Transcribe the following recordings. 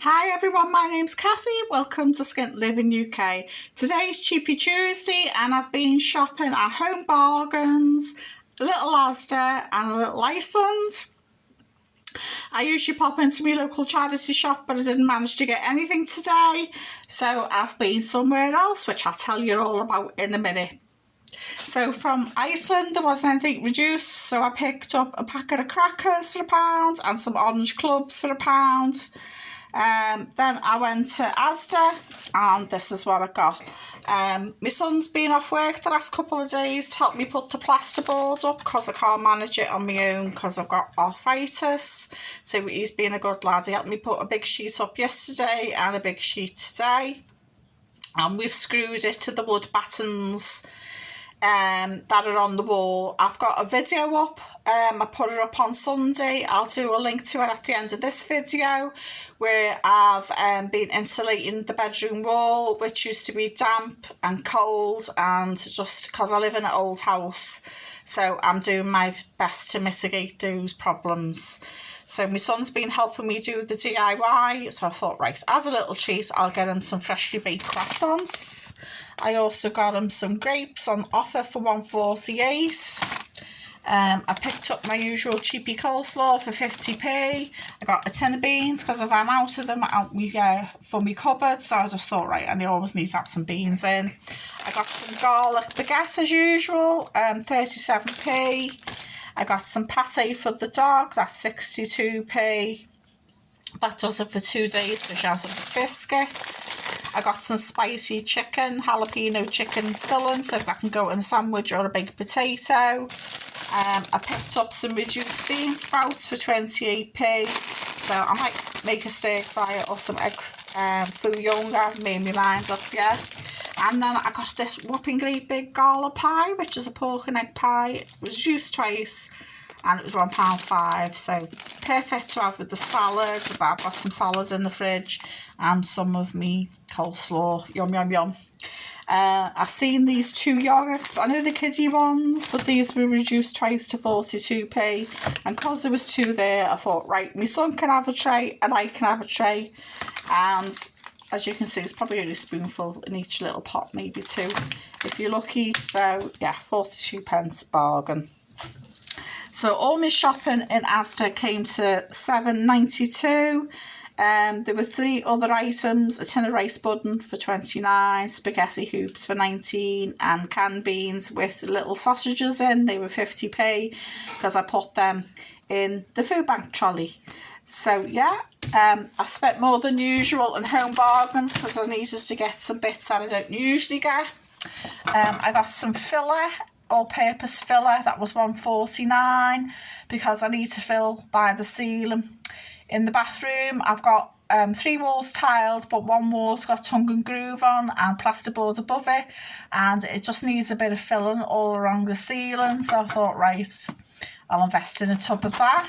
Hi everyone, my name's Kathy. Welcome to Skint Living UK. Today's Cheapy Tuesday and I've been shopping at Home Bargains, a little Asda and a little Iceland. I usually pop into my local charity shop but I didn't manage to get anything today, so I've been somewhere else which I'll tell you all about in a minute. So from Iceland there wasn't anything reduced, so I picked up a packet of crackers for £1 and some orange clubs for £1. Then I went to Asda and this is what I got. My son's been off work the last couple of days to help me put the plasterboard up because I can't manage it on my own because I've got arthritis. So he's been a good lad. He helped me put a big sheet up yesterday and a big sheet today. And we've screwed it to the wood battens that are on the wall. I've got a video up. I put it up on Sunday. I'll do a link to it at the end of this video where I've been insulating the bedroom wall, which used to be damp and cold, and just because I live in an old house, so I'm doing my best to mitigate those problems. So my son's been helping me do the DIY, so I thought, right, as a little treat, I'll get him some freshly baked croissants. I also got him some grapes on offer for £1.48. I picked up my usual cheapy coleslaw for 50p. I got a tin of beans because I ran out of them for my cupboard, so I just thought, right, I always need to have some beans in. I got some garlic baguette as usual, 37p. I got some pate for the dog, that's 62p. That does it for 2 days for jazz and the biscuits. I got some spicy chicken, jalapeno chicken filling, so I can go in a sandwich or a baked potato. I picked up some reduced bean sprouts for 28p, so I might make a stir fry or some egg fouillon. I've made my mind up yet. And then I got this whopping great big gala pie, which is a pork and egg pie. It was reduced twice and it was £1.05, so perfect to have with the salad. But I've got some salad in the fridge and some of me coleslaw. Yum, yum, yum. I've seen these 2 yogurts. I know the kiddie ones, but these were reduced twice to 42p. And because there was 2 there, I thought, right, my son can have a tray and I can have a tray. And as you can see, it's probably only a spoonful in each little pot, maybe 2 if you're lucky. So yeah, 42p bargain. So all my shopping in Asda came to £7.92. There were 3 other items: a tin of rice pudding for 29, spaghetti hoops for 19, and canned beans with little sausages in. They were 50p because I put them in the food bank trolley. So yeah, I spent more than usual in Home Bargains because I needed to get some bits that I don't usually get. I got some filler, all-purpose filler, that was £1.49 because I need to fill by the ceiling. In the bathroom, I've got 3 walls tiled, but 1 wall's got tongue and groove on and plasterboard above it, and it just needs a bit of filling all around the ceiling. So I thought, right, I'll invest in a tub of that.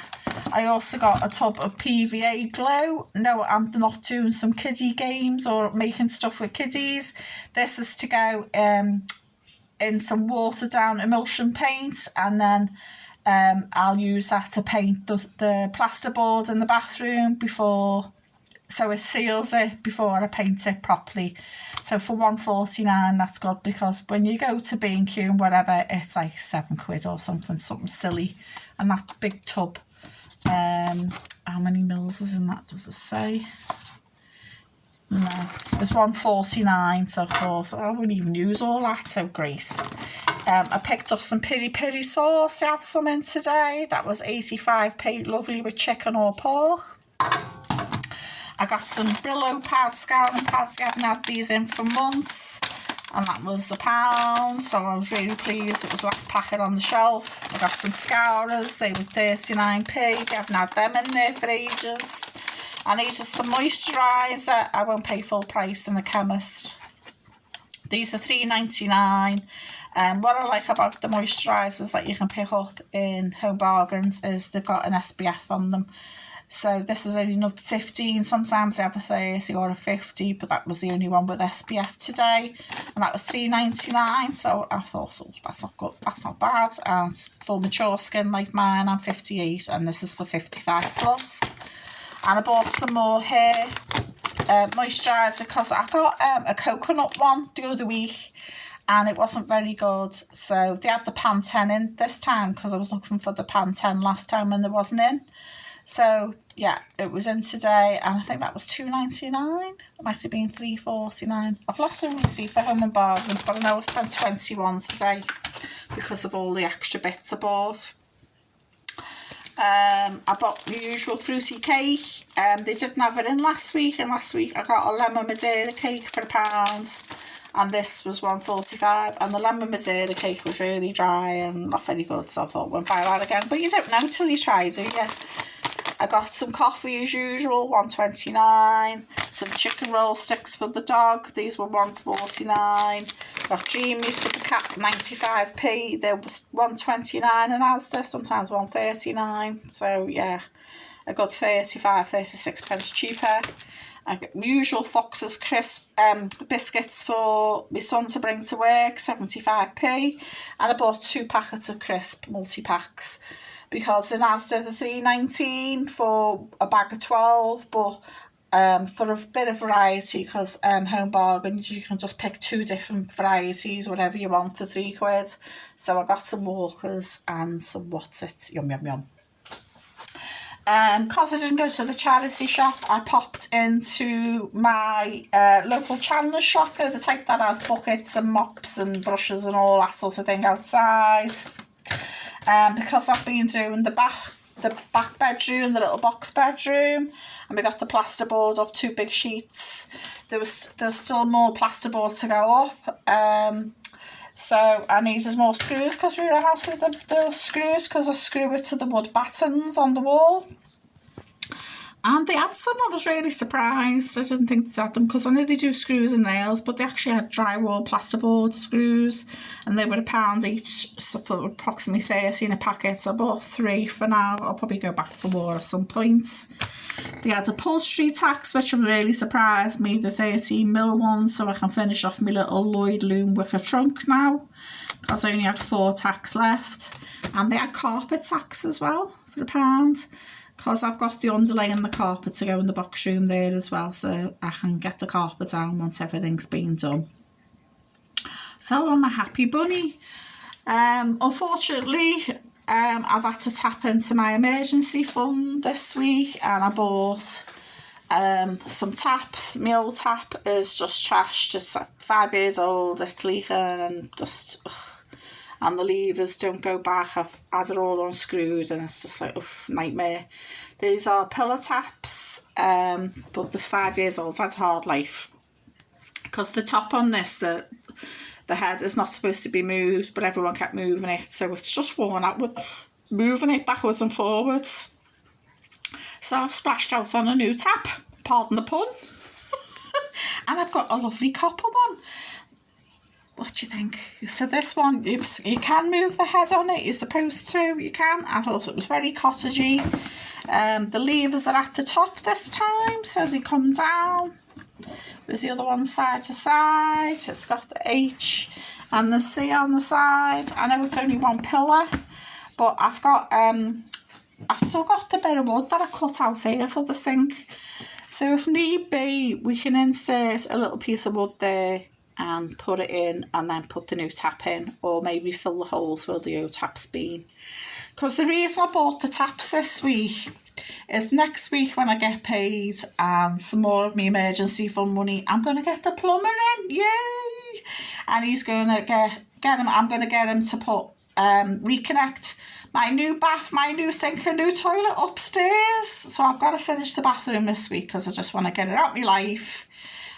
I also got a tub of PVA glue. No, I'm not doing some kiddie games or making stuff with kiddies. This is to go in some watered down emulsion paint, and then I'll use that to paint the plasterboard in the bathroom before, so it seals it before I paint it properly. So for £1.49, that's good, because when you go to B&Q and whatever, it's like £7 or something silly. And that big tub, how many mils is in that, does it say? No, it was £1.49, so I thought I wouldn't even use all that, so great. I picked up some piri sauce. I had some in today. That was 85p, lovely with chicken or pork. I got some Brillo pads, scouring pads. I haven't had these in for months, and that was £1, so I was really pleased. It was the last packet on the shelf. I got some scourers. They were 39p. I haven't had them in there for ages. I needed some moisturiser. I won't pay full price in the chemist. These are £3.99. What I like about the moisturisers that you can pick up in Home Bargains is they've got an SPF on them. So this is only 15, sometimes they have a 30 or a 50, but that was the only one with SPF today, and that was £3.99. So I thought, oh, that's not good, that's not bad. And for mature skin like mine, I'm 58, and this is for 55 plus. And I bought some more hair moisturiser because I got a coconut one the other week and it wasn't very good. So they had the Pantene in this time because I was looking for the Pantene last time and there wasn't in. So yeah, it was in today and I think that was $2.99. It might have been $3.49. I've lost a receipt for Home Bargains, but I know I spent $21 today because of all the extra bits I bought. I bought the usual fruity cake. They didn't have it in last week, and last week I got a lemon Madeira cake for £1, and this was $1.45. And the lemon Madeira cake was really dry and not very good, so I thought we'll buy that again. But you don't know till you try, do you? I got some coffee as usual, $1.29. Some chicken roll sticks for the dog. These were $1.49. Got Dreamies for the cat, 95p. There was $1.29 in Asda, sometimes $1.39. So yeah, I got 36 pence cheaper. I got the usual Fox's crisp biscuits for my son to bring to work, 75p. And I bought 2 packets of crisp multi-packs, because in Asda they're $3.19 for a bag of 12, but for a bit of variety, because Home Bargains you can just pick 2 different varieties, whatever you want, for £3. So I got some Walkers and some What's It, yum yum yum. Because I didn't go to the charity shop, I popped into my local chandler's shop, the type that has buckets and mops and brushes and all that sort of thing outside. Because I've been doing the back bedroom, the little box bedroom, and we got the plasterboard up 2 big sheets. There's still more plasterboard to go up. So I needed more screws because we ran out of the screws, because I screw it to the wood battens on the wall. And they had some. I was really surprised. I didn't think they had them, because I know they do screws and nails, but they actually had drywall plasterboard screws, and they were £1 each, so for approximately 30 in a packet. So I bought 3 for now. I'll probably go back for more at some point. They had upholstery tacks, which I'm really surprised, made the 13mm ones, so I can finish off my little Lloyd Loom wicker trunk now, because I only had 4 tacks left. And they had carpet tacks as well for £1, because I've got the underlay and the carpet to go in the box room there as well, so I can get the carpet down once everything's been done. So I'm a happy bunny. Unfortunately, I've had to tap into my emergency fund this week, and I bought some taps. My old tap is just trashed. It's 5 years old, it's leaking and just... and the levers don't go back. I've had it all unscrewed and it's just like, nightmare. These are pillar taps, but the 5 years old had a hard life, because the top on this, the head is not supposed to be moved, but everyone kept moving it, so it's just worn out with moving it backwards and forwards. So I've splashed out on a new tap, pardon the pun. And I've got a lovely copper one. What do you think? So this one, you can move the head on it. You're supposed to. You can. I thought it was very cottagey. The levers are at the top this time, so they come down. There's the other one side to side. It's got the H and the C on the side. I know it's only 1 pillar, but I've still got the bit of wood that I cut out here for the sink. So if need be, we can insert a little piece of wood there and put it in, and then put the new tap in, or maybe fill the holes where the old tap's been. Because the reason I bought the taps this week is next week when I get paid and some more of my emergency fund money, I'm going to get the plumber in, yay! And he's going to get him, I'm going to get him to put, reconnect my new bath, my new sink and new toilet upstairs. So I've got to finish the bathroom this week, because I just want to get it out of my life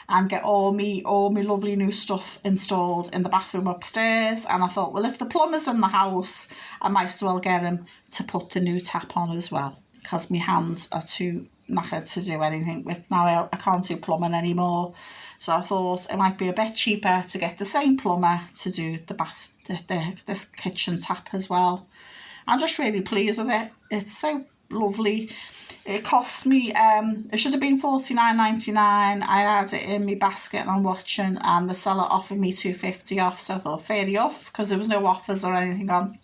and get all me lovely new stuff installed in the bathroom upstairs. And I thought, well, if the plumber's in the house, I might as well get him to put the new tap on as well, because my hands are too knackered to do anything with now. I can't do plumbing anymore. So I thought it might be a bit cheaper to get the same plumber to do the bath, this kitchen tap as well. I'm just really pleased with it. It's so lovely. It cost me, it should have been $49.99. I had it in my basket and I'm watching, and the seller offered me $2.50 off, so I felt fairly off because there was no offers or anything on.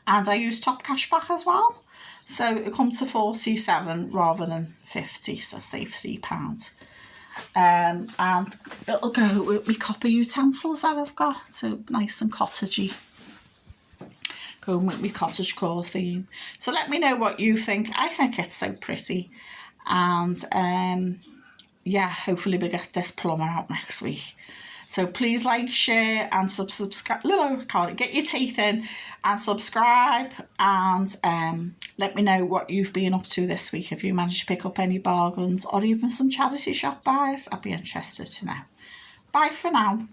And I used Top Cashback as well. So it comes to 47 rather than 50, so save £3. And it'll go with my copper utensils that I've got, so nice and cottagey. Going with my cottagecore theme. So let me know what you think. I think it's so pretty. And yeah, hopefully we get this plumber out next week. So please like, share and subscribe. Get your teeth in and subscribe, and let me know what you've been up to this week. If you managed to pick up any bargains or even some charity shop buys, I'd be interested to know. Bye for now.